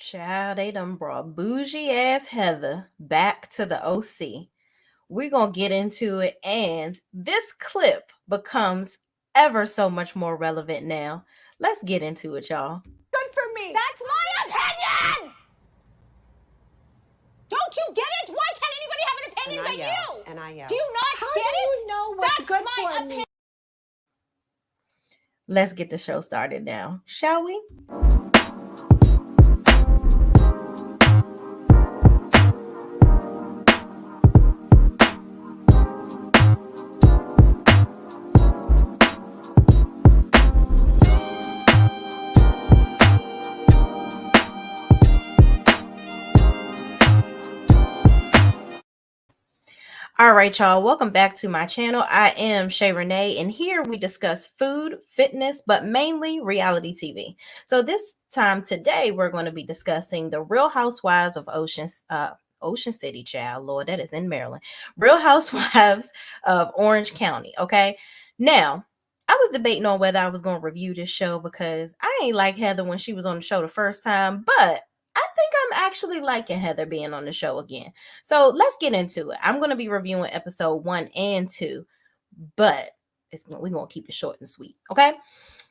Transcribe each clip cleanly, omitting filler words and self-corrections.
Child, they done brought bougie ass Heather back to the OC. We're going to get into it, and this clip becomes ever so much more relevant now. Let's get into it, y'all. Good for me. That's my opinion! Don't you get it? Why can't anybody have an opinion but you? And I yell. Do you not How get do it? you know what's That's good my for opinion. me? Let's get the show started now, shall we? All right, y'all. Welcome back to my channel. I am Shay Renee, and here we discuss food, fitness, but mainly reality TV. So this time today, we're going to be discussing the Real Housewives of Ocean City, child. Lord, that is in Maryland. Real Housewives of Orange County. Okay. Now, I was debating on whether I was going to review this show because I ain't like Heather when she was on the show the first time, but I think I'm actually liking Heather being on the show again. So let's get into it. I'm going to be reviewing episode 1 and 2, but we're going to keep it short and sweet. Okay.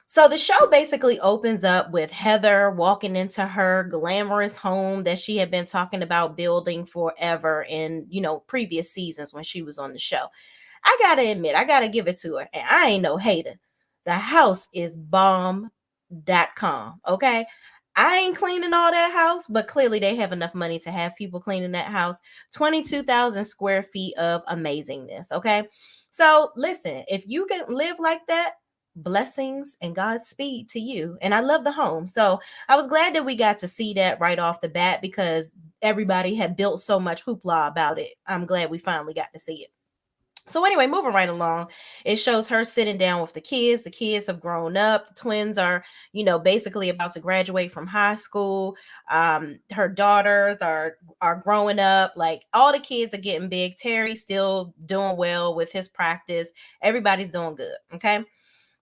So the show basically opens up with Heather walking into her glamorous home that she had been talking about building forever in, previous seasons when she was on the show. I got to admit, I got to give it to her. And I ain't no hater. The house is bomb.com. Okay. I ain't cleaning all that house, but clearly they have enough money to have people cleaning that house. 22,000 square feet of amazingness. Okay. So listen, if you can live like that, blessings and Godspeed to you. And I love the home. So I was glad that we got to see that right off the bat because everybody had built so much hoopla about it. I'm glad we finally got to see it. So anyway, moving right along, it shows her sitting down with the kids. The kids have grown up. The twins are, basically about to graduate from high school. Her daughters are growing up. Like all the kids are getting big. Terry's still doing well with his practice. Everybody's doing good. Okay.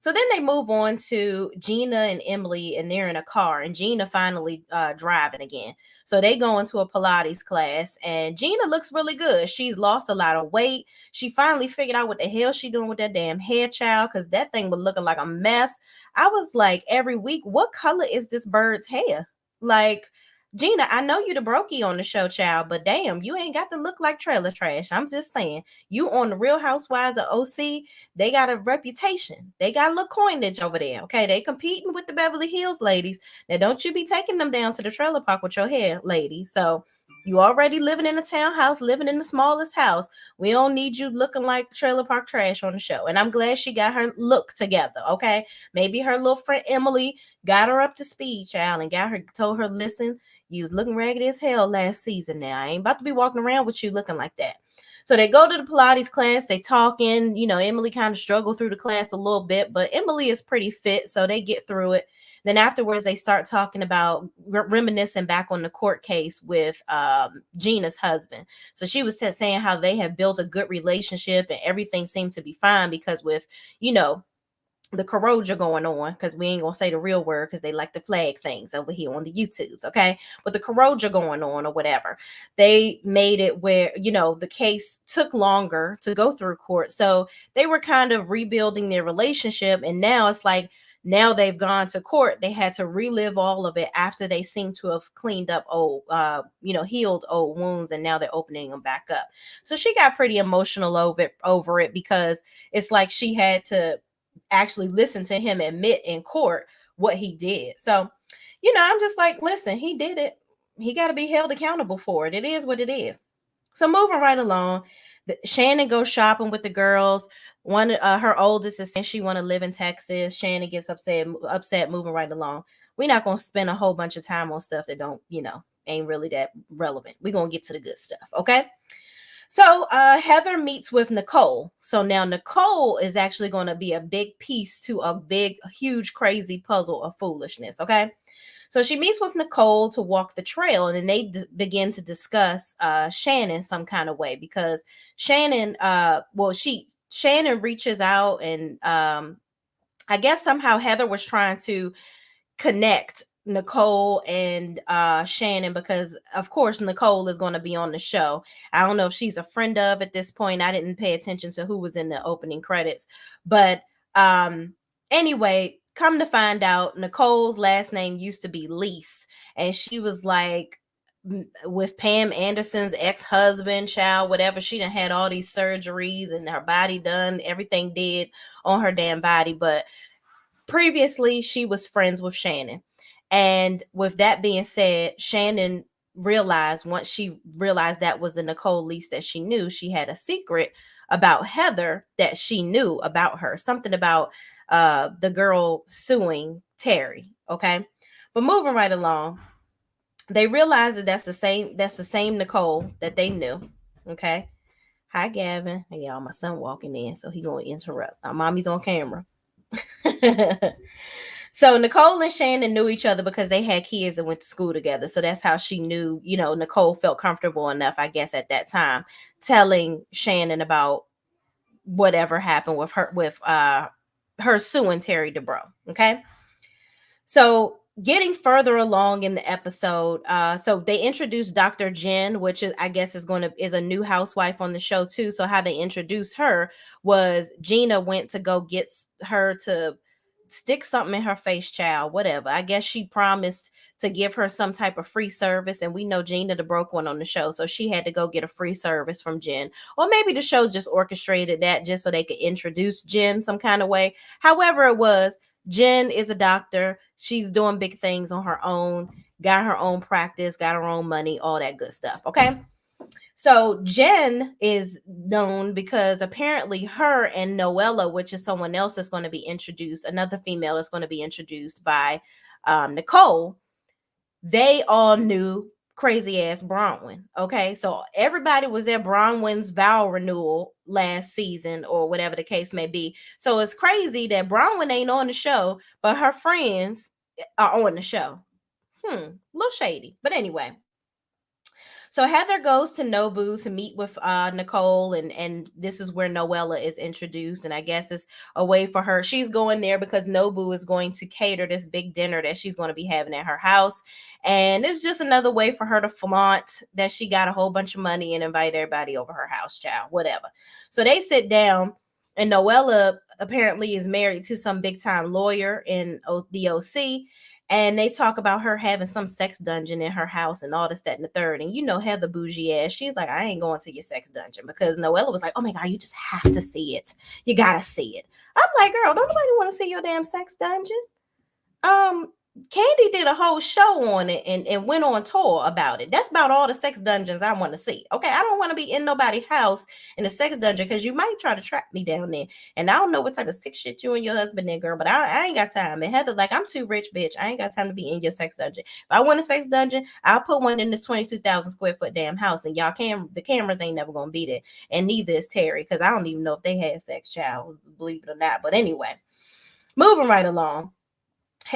So then they move on to Gina and Emily, and they're in a car, and Gina finally driving again. So they go into a Pilates class, and Gina looks really good. She's lost a lot of weight. She finally figured out what the hell she doing with that damn hair, child, because that thing was looking like a mess. I was like, every week, what color is this bird's hair? Like, Gina, I know you the brokey on the show, child, but damn, you ain't got to look like trailer trash. I'm just saying, you on the Real Housewives of OC, they got a reputation. They got a little coinage over there. Okay, they competing with the Beverly Hills ladies. Now, don't you be taking them down to the trailer park with your hair, lady. So you already living in a townhouse, living in the smallest house. We don't need you looking like trailer park trash on the show. And I'm glad she got her look together. Okay, maybe her little friend Emily got her up to speed, child, and told her, listen, you was looking raggedy as hell last season. Now I ain't about to be walking around with you looking like that. So they go to the Pilates class, they talking, Emily kind of struggled through the class a little bit, but Emily is pretty fit, so they get through it. Then afterwards, they start talking about reminiscing back on the court case with Gina's husband. So she was saying how they have built a good relationship and everything seemed to be fine because with, the corrosion going on, because we ain't gonna say the real word because they like to flag things over here on the YouTubes, okay? But the corrosion going on or whatever, they made it where the case took longer to go through court, so they were kind of rebuilding their relationship, and now it's like now they've gone to court, they had to relive all of it after they seem to have cleaned up old healed old wounds, and now they're opening them back up. So she got pretty emotional over it because it's like she had to actually listen to him admit in court what he did. So, I'm just like, listen, he did it. He got to be held accountable for it. It is what it is. So moving right along, Shannon goes shopping with the girls. One, her oldest is saying she want to live in Texas. Shannon gets upset. Moving right along. We're not gonna spend a whole bunch of time on stuff that don't, ain't really that relevant. We're gonna get to the good stuff, okay? So Heather meets with Nicole. So now Nicole is actually going to be a big piece to a big, huge, crazy puzzle of foolishness. Okay. So she meets with Nicole to walk the trail, and then they begin to discuss Shannon some kind of way because Shannon, Shannon reaches out, and I guess somehow Heather was trying to connect Nicole and Shannon, because of course Nicole is going to be on the show. I don't know if she's a friend of at this point. I didn't pay attention to who was in the opening credits, but um anyway, come to find out Nicole's last name used to be Lease, and she was like with Pam Anderson's ex-husband, child, whatever. She done had all these surgeries and her body done, everything did on her damn body, but previously she was friends with Shannon. And with that being said, Shannon realized, once she realized that was the Nicole Lease that she knew, she had a secret about Heather that she knew about her. Something about the girl suing Terry. Okay. But moving right along, they realized that that's the same Nicole that they knew. Okay. Hi, Gavin. Hey, y'all, my son walking in, so he gonna interrupt. Mommy's on camera. So Nicole and Shannon knew each other because they had kids and went to school together. So that's how she knew, Nicole felt comfortable enough, I guess, at that time, telling Shannon about whatever happened with her suing Terry DeBro. Okay. So getting further along in the episode, so they introduced Dr. Jen, which is, I guess, is a new housewife on the show too. So how they introduced her was Gina went to go get her to stick something in her face, child, whatever. I guess she promised to give her some type of free service, and we know Gina the broke one on the show, so she had to go get a free service from Jen. Or maybe the show just orchestrated that just so they could introduce Jen some kind of way. However it was, Jen is a doctor. She's doing big things on her own, got her own practice, got her own money, all that good stuff. Okay. So Jen is known because apparently her and Noella, which is someone else that's going to be introduced, another female is going to be introduced by Nicole. They all knew crazy ass Bronwyn. Okay. So everybody was at Bronwyn's vow renewal last season or whatever the case may be. So it's crazy that Bronwyn ain't on the show, but her friends are on the show. A little shady. But anyway. So Heather goes to Nobu to meet with Nicole, and this is where Noella is introduced, and I guess it's a way for her. She's going there because Nobu is going to cater this big dinner that she's going to be having at her house, and it's just another way for her to flaunt that she got a whole bunch of money and invite everybody over her house, child, whatever. So they sit down, and Noella apparently is married to some big time lawyer in the OC. And they talk about her having some sex dungeon in her house and all this, that, and the third. And Heather bougie ass, she's like, I ain't going to your sex dungeon, because Noella was like, oh my God, you just have to see it. You gotta see it. I'm like, girl, don't nobody want to see your damn sex dungeon. Candy did a whole show on it and went on tour about it. That's about all the sex dungeons I want to see. Okay, I don't want to be in nobody's house in a sex dungeon because you might try to trap me down there. And I don't know what type of sick shit you and your husband did, girl, but I ain't got time. And Heather's like, I'm too rich, bitch. I ain't got time to be in your sex dungeon. If I want a sex dungeon, I'll put one in this 22,000 square foot damn house, and the cameras ain't never gonna be there. And neither is Terry, because I don't even know if they had sex, child, believe it or not. But anyway, moving right along.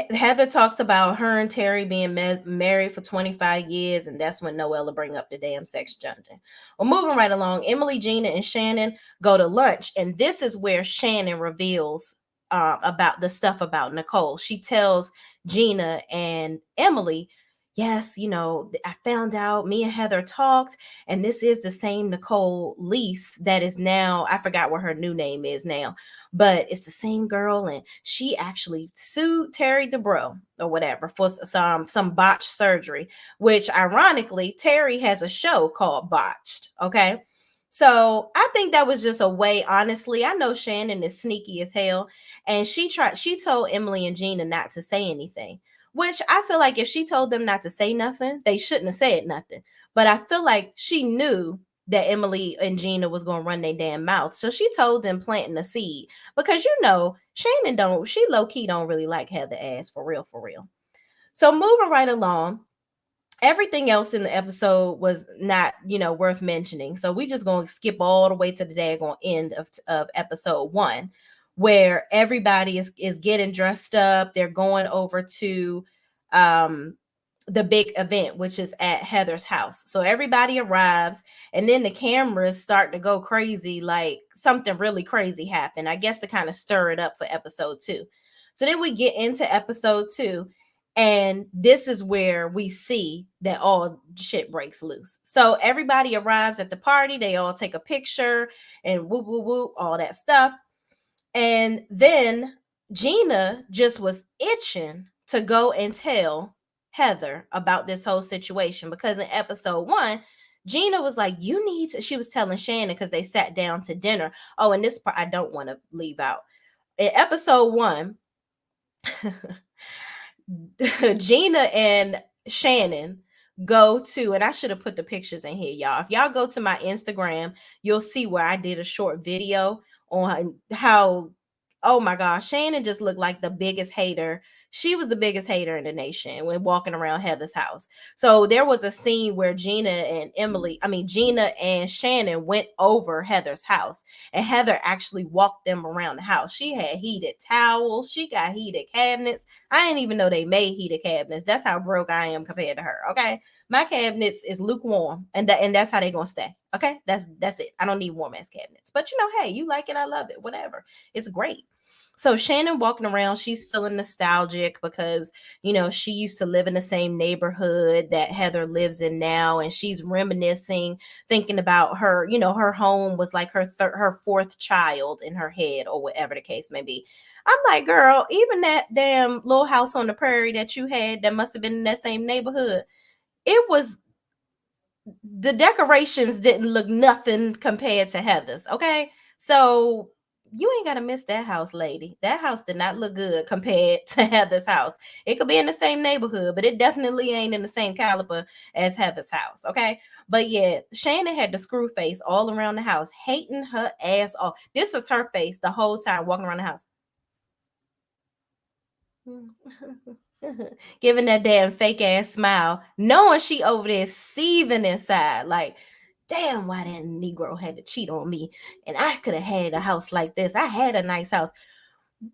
Heather talks about her and Terry being married for 25 years, and that's when Noella bring up the damn sex dungeon. Well, moving right along, Emily, Gina, and Shannon go to lunch, and this is where Shannon reveals about the stuff about Nicole. She tells Gina and Emily, yes, I found out, me and Heather talked, and this is the same Nicole Lease that is now, I forgot what her new name is now, but it's the same girl, and she actually sued Terry DeBro or whatever for some botched surgery, which ironically Terry has a show called Botched. Okay. So I think that was just a way, honestly. I know Shannon is sneaky as hell, and she told Emily and Gina not to say anything, which I feel like if she told them not to say nothing, they shouldn't have said nothing. But I feel like she knew that Emily and Gina was going to run their damn mouth. So she told them, planting the seed, because Shannon she low key don't really like Heather ass for real, for real. So moving right along, everything else in the episode was not, worth mentioning. So we just going to skip all the way to the daggone end of episode 1, where everybody is getting dressed up. They're going over to the big event, which is at Heather's house. So everybody arrives, and then the cameras start to go crazy, like something really crazy happened, I guess, to kind of stir it up for episode 2. So then we get into episode 2, And this is where we see that all shit breaks loose. So everybody arrives at the party, they all take a picture and whoop, whoop, whoop, all that stuff. And then Gina just was itching to go and tell Heather about this whole situation, because in episode 1, Gina was like, you need to, she was telling Shannon because they sat down to dinner. Oh, and this part I don't want to leave out. In episode 1, Gina and Shannon go to, and I should have put the pictures in here, y'all. If y'all go to my Instagram, you'll see where I did a short video on how, oh my gosh, Shannon just looked like the biggest hater. She was the biggest hater in the nation when walking around Heather's house. So there was a scene where Gina and Shannon went over Heather's house, and Heather actually walked them around the house. She had heated towels, she got heated cabinets. I didn't even know they made heated cabinets. That's how broke I am compared to her. Okay. My cabinets is lukewarm, and that's how they're gonna stay. Okay. That's it. I don't need warm ass cabinets. But hey, you like it, I love it. Whatever. It's great. So Shannon walking around, she's feeling nostalgic because, she used to live in the same neighborhood that Heather lives in now. And she's reminiscing, thinking about her, her home was like her fourth child in her head, or whatever the case may be. I'm like, girl, even that damn little house on the prairie that you had that must have been in that same neighborhood, it was, the decorations didn't look nothing compared to Heather's. Okay. So you ain't got to miss that house, lady. That house did not look good compared to Heather's house. It could be in the same neighborhood, but it definitely ain't in the same caliber as Heather's house. Okay. But yeah, Shannon had the screw face all around the house, hating her ass off. This is her face the whole time walking around the house. Giving that damn fake ass smile, knowing she over there seething inside, like, damn, why that Negro had to cheat on me, and I could have had a house like this. I had a nice house,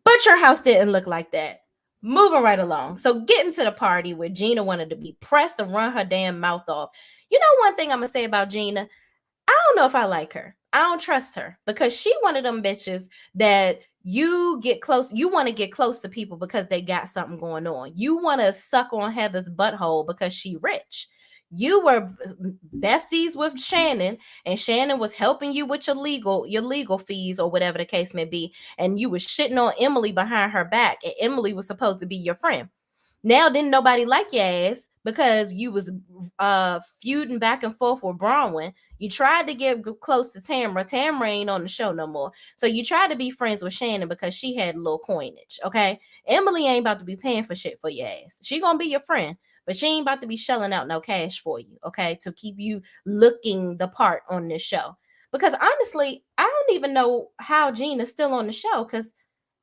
but your house didn't look like that. Moving right along. So getting to the party where Gina wanted to be pressed to run her damn mouth off. One thing I'm gonna say about Gina, I don't know if I like her. I don't trust her, because she one of them bitches that you want to get close to people because they got something going on. You want to suck on Heather's butthole because she rich. You were besties with Shannon, and Shannon was helping you with your legal fees, or whatever the case may be, and you was shitting on Emily behind her back, and Emily was supposed to be your friend. Now didn't nobody like your ass because you was feuding back and forth with Bronwyn. You tried to get close to Tamara. Tamara ain't on the show no more. So you tried to be friends with Shannon because she had a little coinage. Okay. Emily ain't about to be paying for shit for your ass. She gonna be your friend, but she ain't about to be shelling out no cash for you, okay, to keep you looking the part on this show. Because honestly, I don't even know how Gina's still on the show, because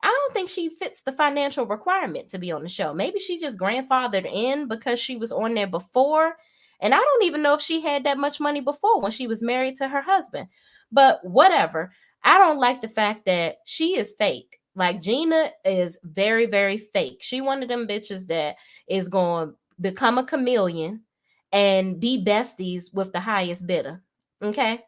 I don't think she fits the financial requirement to be on the show. Maybe she just grandfathered in because she was on there before. And I don't even know if she had that much money before when she was married to her husband. But whatever. I don't like the fact that she is fake. Like, Gina is very, very fake. She one of them bitches that is going to become a chameleon and be besties with the highest bidder. Okay.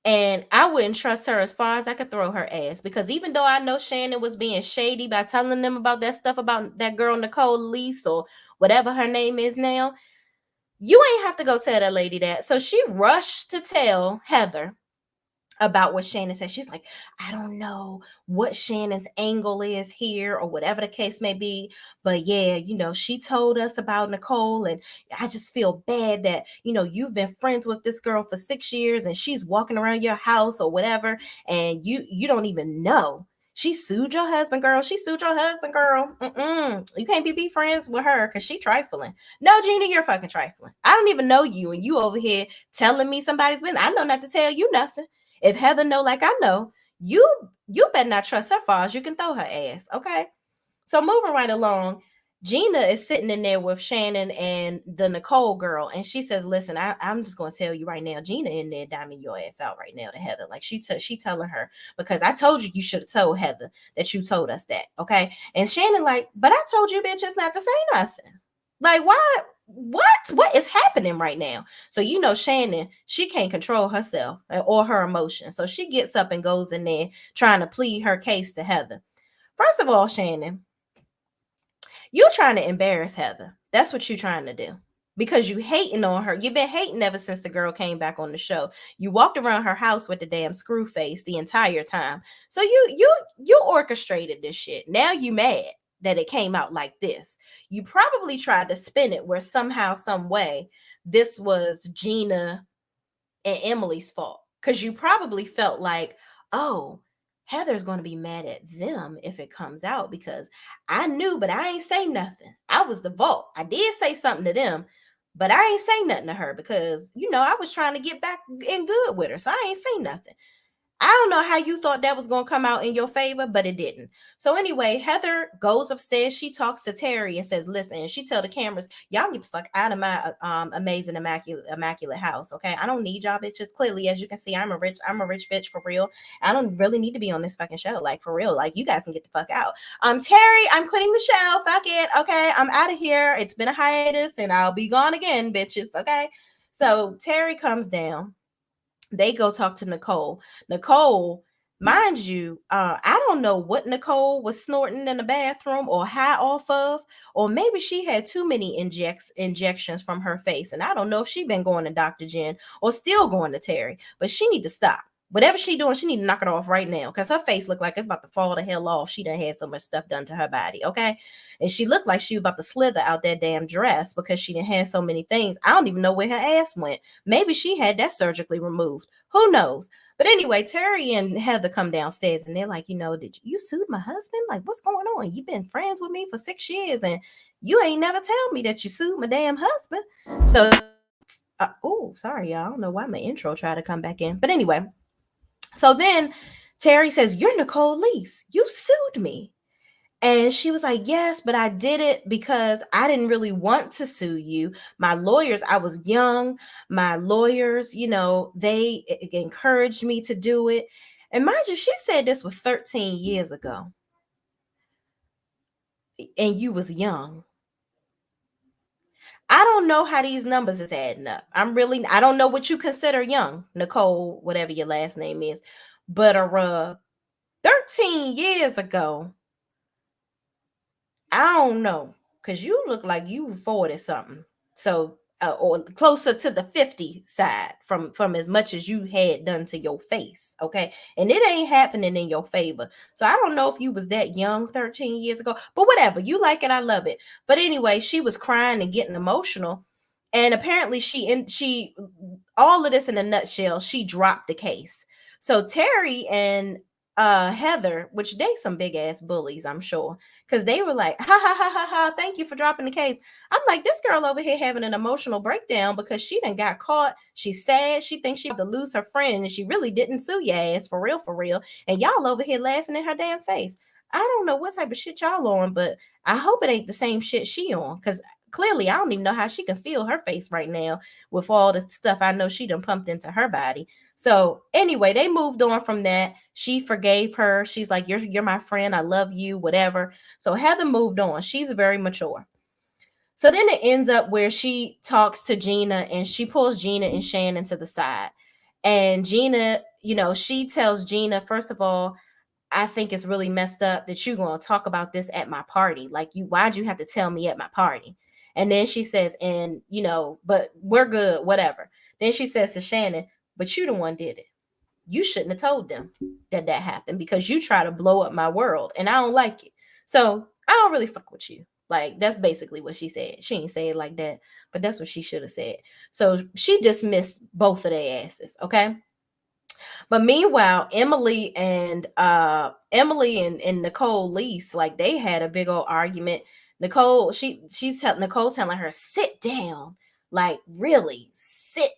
And I wouldn't trust her as far as I could throw her ass, because even though I know Shannon was being shady by telling them about that stuff about that girl Nicole Lease, or whatever her name is now, you ain't have to go tell that lady that. So she rushed to tell Heather about what Shannon said. She's like, I don't know what Shannon's angle is here, or whatever the case may be. But yeah, she told us about Nicole, and I just feel bad that, you've been friends with this girl for 6 years and she's walking around your house or whatever, and you don't even know. She sued your husband, girl. She sued your husband, girl. You can't be friends with her because she trifling. No, Gina, you're fucking trifling. I don't even know you, and you over here telling me somebody's business. I know not to tell you nothing. If Heather know like I know, you better not trust her far as you can throw her ass. Okay. So moving right along, Gina is sitting in there with Shannon and the Nicole girl, and she says, listen, I'm just going to tell you right now, Gina in there diming your ass out right now to Heather. Like, she telling her, because I told you should have told Heather that you told us that. Okay. And Shannon like, but I told you bitches not to say nothing. Like, why? What is happening right now? So Shannon, she can't control herself or her emotions. So she gets up and goes in there trying to plead her case to Heather. First of all, Shannon, You trying to embarrass Heather. That's what you trying to do. Because you hating on her. You've been hating ever since the girl came back on the show. You walked around her house with the damn screw face the entire time. So you orchestrated this shit. Now you mad that it came out like this. You probably tried to spin it where somehow, some way, this was Gina and Emily's fault. Because you probably felt like, oh, Heather's going to be mad at them if it comes out because I knew, but I ain't say nothing. I was the vault. I did say something to them, but I ain't say nothing to her because, I was trying to get back in good with her. So I ain't say nothing. I don't know how you thought that was going to come out in your favor, but it didn't. So anyway, Heather goes upstairs. She talks to Terry and says, listen, she tell the cameras, y'all get the fuck out of my amazing, immaculate house. Okay. I don't need y'all bitches. Clearly, as you can see, I'm a rich bitch for real. I don't really need to be on this fucking show. Like for real. Like you guys can get the fuck out. Terry, I'm quitting the show. Fuck it. Okay. I'm out of here. It's been a hiatus and I'll be gone again, bitches. Okay. So Terry comes down. They go talk to Nicole. Nicole, mind you, I don't know what Nicole was snorting in the bathroom or high off of, or maybe she had too many injections from her face, and I don't know if she been going to Dr. Jen or still going to Terry, but she need to stop. Whatever she doing, she need to knock it off right now because her face looked like it's about to fall the hell off. She done had so much stuff done to her body, okay? And she looked like she was about to slither out that damn dress because she didn't have so many things. I don't even know where her ass went. Maybe she had that surgically removed. Who knows? But anyway, Terry and Heather come downstairs and they're like, did you sue my husband? Like, what's going on? You've been friends with me for 6 years and you ain't never tell me that you sued my damn husband. So, sorry, y'all. I don't know why my intro tried to come back in. But anyway, so then Terry says, you're Nicole Leese. You sued me. And she was like, yes, but I did it because I didn't really want to sue you. My lawyers, I was young. My lawyers, they encouraged me to do it. And mind you, she said this was 13 years ago. And you was young. I don't know how these numbers is adding up. I don't know what you consider young, Nicole, whatever your last name is. But 13 years ago, I don't know, because you look like you 40 something. So, or closer to the 50 side from as much as you had done to your face. Okay. And it ain't happening in your favor. So I don't know if you was that young 13 years ago, but whatever. You like it. I love it. But anyway, she was crying and getting emotional. And apparently she all of this in a nutshell, she dropped the case. So Terry and Heather, which they some big ass bullies, I'm sure, because they were like, ha ha ha ha ha, thank you for dropping the case. I'm like, this girl over here having an emotional breakdown because she done got caught. She's sad. She thinks she had to lose her friend, and she really didn't sue your ass for real. And y'all over here laughing in her damn face. I don't know what type of shit y'all on, but I hope it ain't the same shit she on, because clearly I don't even know how she can feel her face right now with all the stuff I know she done pumped into her body. So anyway, they moved on from that. She forgave her. She's like, you're my friend. I love you, whatever. So Heather moved on. She's very mature. So then it ends up where she talks to Gina and she pulls Gina and Shannon to the side. And Gina, she tells Gina, first of all, I think it's really messed up that you're going to talk about this at my party. Like, why'd you have to tell me at my party? And then she says, but we're good, whatever. Then she says to Shannon, but you the one did it. You shouldn't have told them that happened because you try to blow up my world and I don't like it. So I don't really fuck with you. Like, that's basically what she said. She ain't say it like that, but that's what she should have said. So she dismissed both of their asses. Okay. But meanwhile, Emily and Nicole Leese, like, they had a big old argument. Nicole, Nicole telling her, sit down. Like, really, sit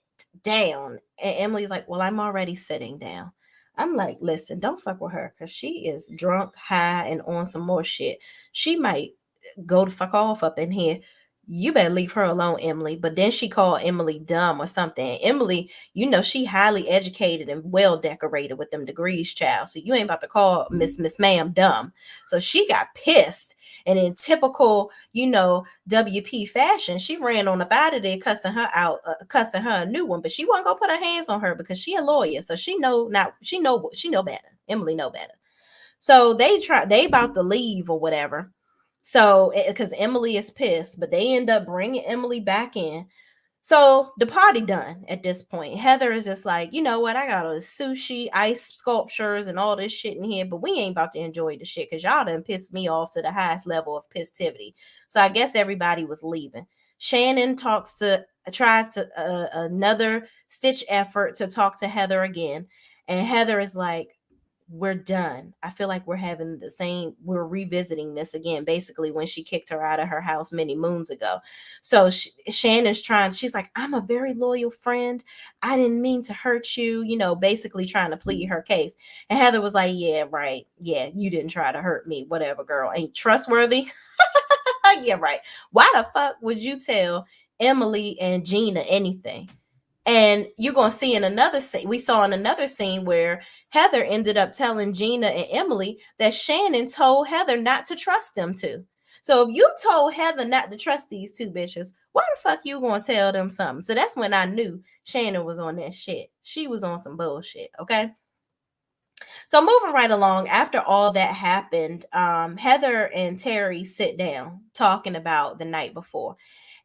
down. And Emily's like, well, I'm already sitting down. I'm like, listen, don't fuck with her because she is drunk, high, and on some more shit. She might go to fuck off up in here. You better leave her alone, Emily. But then she called Emily dumb or something. Emily, she highly educated and well decorated with them degrees, child. So you ain't about to call Miss Ma'am dumb. So she got pissed. And in typical, WP fashion, she ran on up out of there, cussing her out, cussing her a new one. But she wasn't gonna put her hands on her because she a lawyer, so she know better. Emily know better. So they about to leave or whatever. So, because Emily is pissed, but they end up bringing Emily back in. So the party done at this point. Heather is just like, you know what? I got all this sushi, ice sculptures, and all this shit in here, but we ain't about to enjoy the shit because y'all done pissed me off to the highest level of pissivity. So I guess everybody was leaving. Shannon tries to another stitch effort to talk to Heather again, and Heather is like, we're done. I feel like we're revisiting this again, basically, when she kicked her out of her house many moons ago. So Shannon's she's like, I'm a very loyal friend. I didn't mean to hurt you, basically trying to plead her case. And Heather was like, yeah, right. Yeah, you didn't try to hurt me. Whatever, girl. Ain't trustworthy. Yeah, right. Why the fuck would you tell Emily and Gina anything? And you're going to see in another scene, we saw in another scene where Heather ended up telling Gina and Emily that Shannon told Heather not to trust them too. So if you told Heather not to trust these two bitches, why the fuck you going to tell them something? So that's when I knew Shannon was on that shit. She was on some bullshit, okay? So moving right along, after all that happened, Heather and Terry sit down talking about the night before.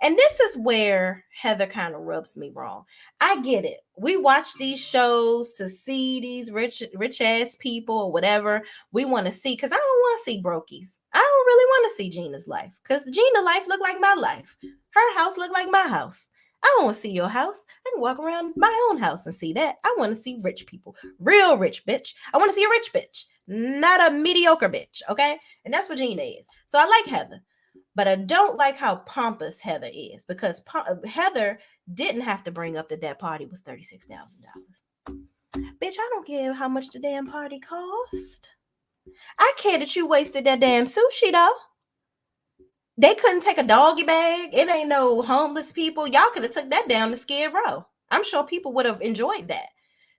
And this is where Heather kind of rubs me wrong. I get it. We watch these shows to see these rich ass people or whatever we want to see, because I don't want to see brokies. I don't really want to see Gina's life, because Gina's life look like my life. Her house look like my house. I don't want to see your house. I can walk around my own house and see that. I want to see rich people. Real rich bitch. I want to see a rich bitch, not a mediocre bitch, okay? And that's what Gina is. So I like Heather, but I don't like how pompous Heather is, because Heather didn't have to bring up that that party was $36,000. Bitch, I don't care how much the damn party cost. I care that you wasted that damn sushi though. They couldn't take a doggy bag. It ain't no homeless people. Y'all could have took that down to Skid Row. I'm sure people would have enjoyed that.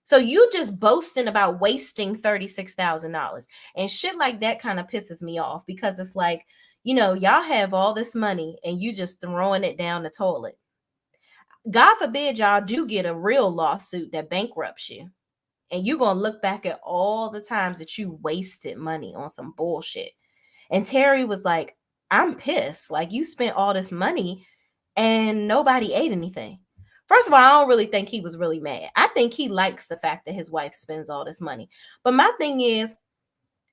So you just boasting about wasting $36,000 and shit like that kind of pisses me off, because it's like, y'all have all this money and you just throwing it down the toilet. God forbid y'all do get a real lawsuit that bankrupts you, and you're going to look back at all the times that you wasted money on some bullshit. And Terry was like, I'm pissed. Like, you spent all this money and nobody ate anything. First of all, I don't really think he was really mad. I think he likes the fact that his wife spends all this money. But my thing is,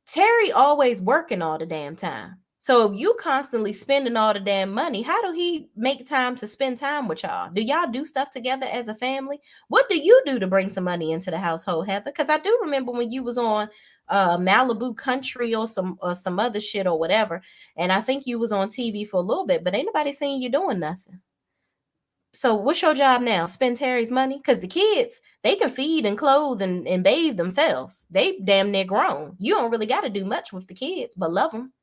Terry always working all the damn time. So if you constantly spending all the damn money, how do he make time to spend time with y'all? Do y'all do stuff together as a family? What do you do to bring some money into the household, Heather? Because I do remember when you was on Malibu Country or some other shit or whatever, and I think you was on TV for a little bit, but ain't nobody seen you doing nothing. So what's your job now? Spend Terry's money? Because the kids, they can feed and clothe and bathe themselves. They damn near grown. You don't really got to do much with the kids, but love them.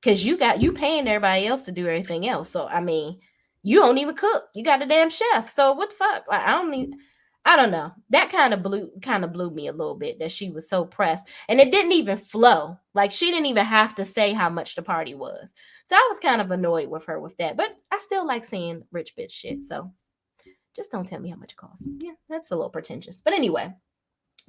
Because you paying everybody else to do everything else. So I mean, you don't even cook. You got a damn chef. So what the fuck? Like, I don't know. That kind of blew me a little bit, that she was so pressed. And it didn't even flow. Like, she didn't even have to say how much the party was. So I was kind of annoyed with her with that. But I still like seeing rich bitch shit. So just don't tell me how much it costs. Yeah, that's a little pretentious. But anyway,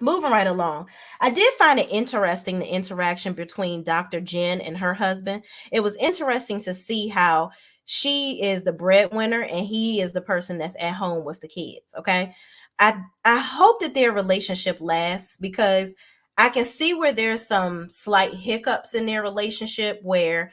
moving right along, I did find it interesting, the interaction between Dr. Jen and her husband. It was interesting to see how she is the breadwinner and he is the person that's at home with the kids. Okay. I hope that their relationship lasts, because I can see where there's some slight hiccups in their relationship where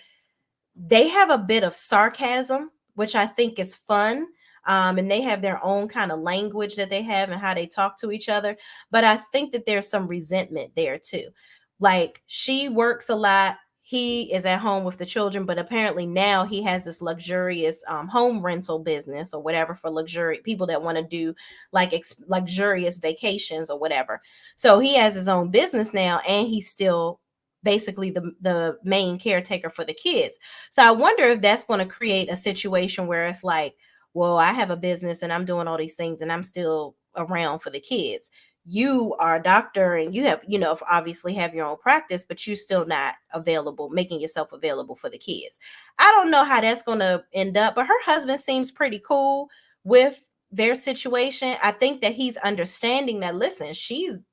they have a bit of sarcasm, which I think is fun. And they have their own kind of language that they have and how they talk to each other. But I think that there's some resentment there too. Like, she works a lot. He is at home with the children, but apparently now he has this luxurious home rental business or whatever for luxury people that want to do like luxurious vacations or whatever. So he has his own business now, and he's still basically the main caretaker for the kids. So I wonder if that's going to create a situation where it's like, well, I have a business and I'm doing all these things and I'm still around for the kids. You are a doctor and you have, obviously have your own practice, but you're still not available, making yourself available for the kids. I don't know how that's going to end up, but her husband seems pretty cool with their situation. I think that he's understanding that, listen, she's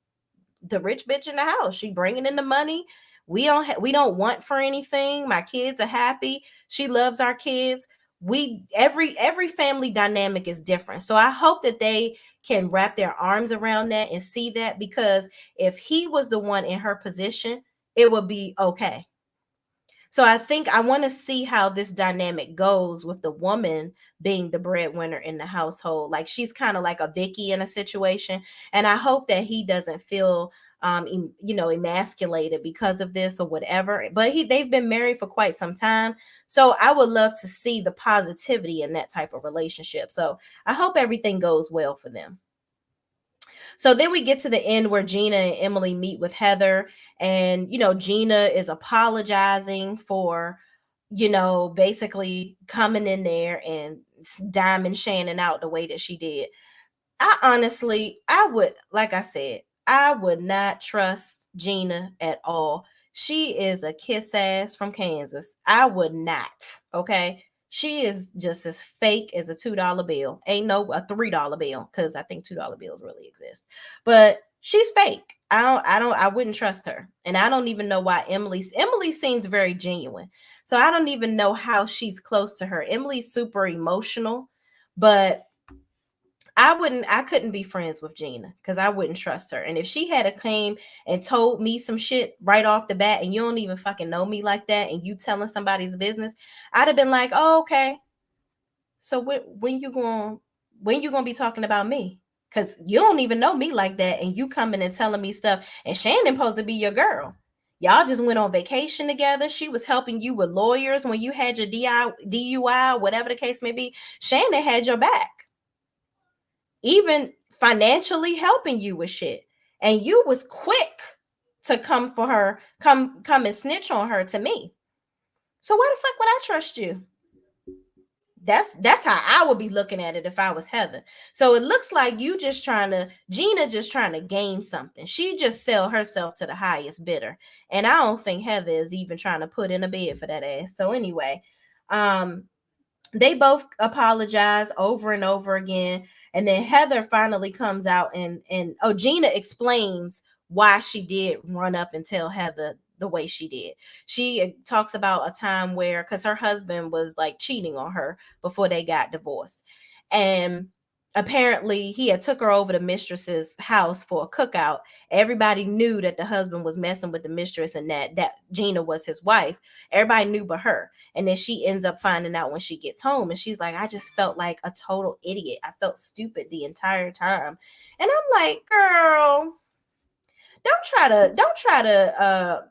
the rich bitch in the house. She bringing in the money. we don't want for anything. My kids are happy. She loves our kids. We every family dynamic is different. So I hope that they can wrap their arms around that and see that, because if he was the one in her position, it would be okay. So I think I want to see how this dynamic goes with the woman being the breadwinner in the household. Like she's kind of like a Vicky in a situation, and I hope that he doesn't feel emasculated because of this or whatever. But they've been married for quite some time, so I would love to see the positivity in that type of relationship. So I hope everything goes well for them. So then we get to the end where Gina and Emily meet with Heather, and Gina is apologizing for basically coming in there and diming Shannon out the way that she did. I would, like I said, I would not trust Gina at all. She is a kiss ass from Kansas. I would not. Okay. She is just as fake as a $2 bill. Ain't no a $3 bill, because I think $2 bills really exist. But she's fake. I wouldn't trust her. And I don't even know why Emily seems very genuine. So I don't even know how she's close to her. Emily's super emotional, but I couldn't be friends with Gina because I wouldn't trust her. And if she had a came and told me some shit right off the bat, and you don't even fucking know me like that, and you telling somebody's business, I'd have been like, oh, okay. So when you gonna be talking about me? Because you don't even know me like that, and you coming and telling me stuff. And Shannon supposed to be your girl. Y'all just went on vacation together. She was helping you with lawyers when you had your DUI, whatever the case may be. Shannon had your back, even financially helping you with shit. And you was quick to come for her, come and snitch on her to me. So why the fuck would I trust you? That's how I would be looking at it if I was Heather. So it looks like Gina just trying to gain something. She just sell herself to the highest bidder. And I don't think Heather is even trying to put in a bid for that ass. So anyway, they both apologize over and over again, and then Heather finally comes out and Gina explains why she did run up and tell Heather the way she did. She talks about a time where, because her husband was like cheating on her before they got divorced, and apparently he had took her over to mistress's house for a cookout. Everybody knew that the husband was messing with the mistress and that Gina was his wife. Everybody knew but her. And then she ends up finding out when she gets home, and she's like, I just felt like a total idiot. I felt stupid the entire time. And I'm like, girl, don't try to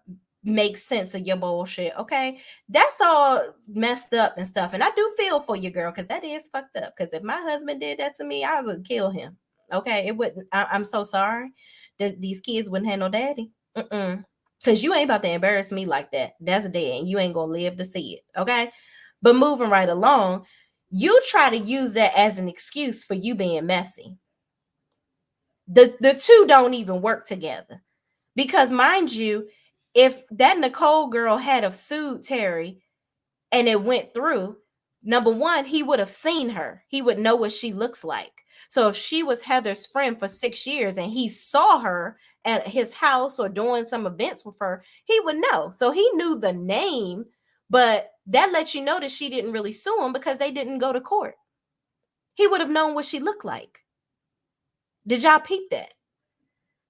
make sense of your bullshit, okay? That's all messed up and stuff. And I do feel for you, girl, because that is fucked up. Because if my husband did that to me, I would kill him. Okay, it wouldn't. I'm so sorry that these kids wouldn't have no daddy. Because you ain't about to embarrass me like that. That's dead, and you ain't gonna live to see it. Okay, but moving right along, you try to use that as an excuse for you being messy. The two don't even work together. Because mind you, if that Nicole girl had have sued Terry and it went through, number one, he would have seen her. He would know what she looks like. So if she was Heather's friend for 6 years and he saw her at his house or doing some events with her, he would know. So he knew the name, but that lets you know that she didn't really sue him because they didn't go to court. He would have known what she looked like. Did y'all peep that?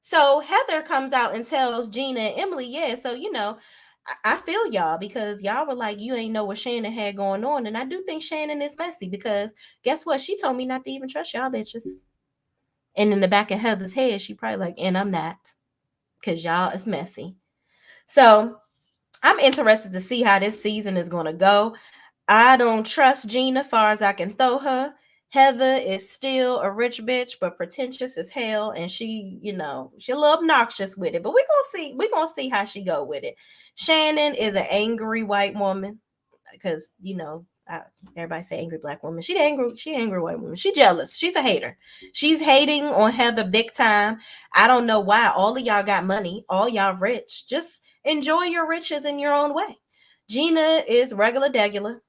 So Heather comes out and tells Gina and Emily, yeah, so I feel y'all, because y'all were like, you ain't know what Shannon had going on. And I do think Shannon is messy, because guess what? She told me not to even trust y'all bitches. And in the back of Heather's head, she probably like, and I'm not, because y'all is messy. So I'm interested to see how this season is going to go. I don't trust Gina far as I can throw her. Heather is still a rich bitch, but pretentious as hell, and she a little obnoxious with it. But we're gonna see how she go with it. Shannon is an angry white woman, because everybody say angry black woman. She angry white woman. She jealous. She's a hater. She's hating on Heather big time. I don't know why. All of y'all got money. All y'all rich. Just enjoy your riches in your own way. Gina is regular degular.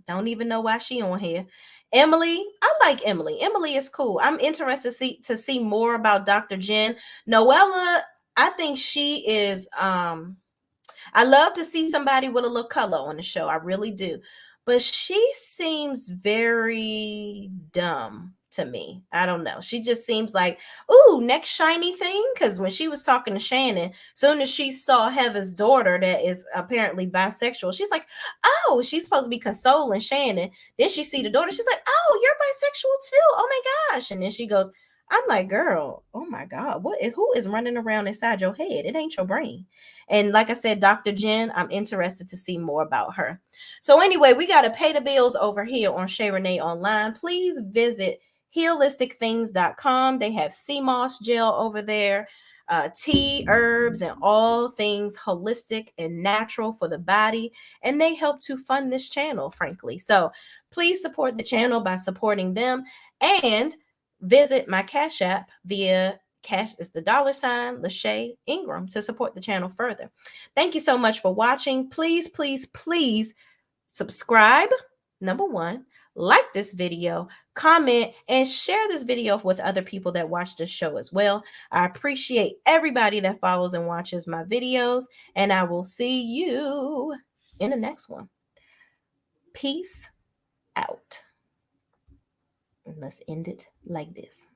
Don't even know why she on here. Emily, I like Emily. Emily is cool. I'm interested to see more about Dr. Jen. Noella, I think she is I love to see somebody with a little color on the show. I really do. But she seems very dumb to me. I don't know. She just seems like, ooh, next shiny thing. Because when she was talking to Shannon, soon as she saw Heather's daughter that is apparently bisexual, she's like, oh, she's supposed to be consoling Shannon. Then she see the daughter. She's like, oh, you're bisexual too. Oh my gosh. And then she goes, I'm like, girl, oh my God, who is running around inside your head? It ain't your brain. And like I said, Dr. Jen, I'm interested to see more about her. So anyway, we got to pay the bills over here on Shay Renee Online. Please visit healisticthings.com. They have sea moss gel over there, tea, herbs, and all things holistic and natural for the body. And they help to fund this channel, frankly. So please support the channel by supporting them, and visit my Cash App via Cash is the $ Lashay Ingram to support the channel further. Thank you so much for watching. Please, please, please subscribe. Number one, like this video, comment, and share this video with other people that watch this show as well. I appreciate everybody that follows and watches my videos, and I will see you in the next one. Peace out. And let's end it like this.